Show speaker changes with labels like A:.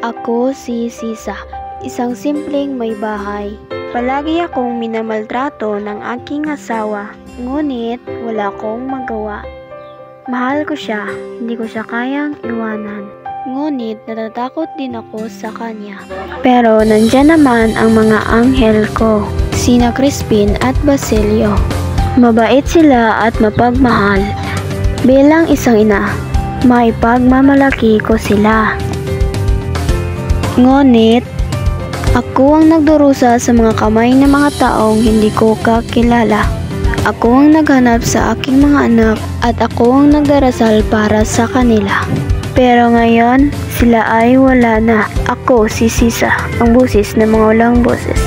A: Ako si Sisa, isang simpleng may bahay. Palagi akong minamaltrato ng aking asawa, ngunit wala akong magawa. Mahal ko siya, hindi ko siya kayang iwanan. Ngunit natatakot din ako sa kanya. Pero nandyan naman ang mga anghel ko, sina Crispin at Basilio. Mabait sila at mapagmahal. Bilang isang ina, may pagmamalaki ko sila. Ngunit, ako ang nagdurusa sa mga kamay ng mga taong hindi ko kakilala. Ako ang naghanap sa aking mga anak at ako ang nagdarasal para sa kanila. Pero ngayon, sila ay wala na. Ako si Sisa, ang busis ng mga walang boses.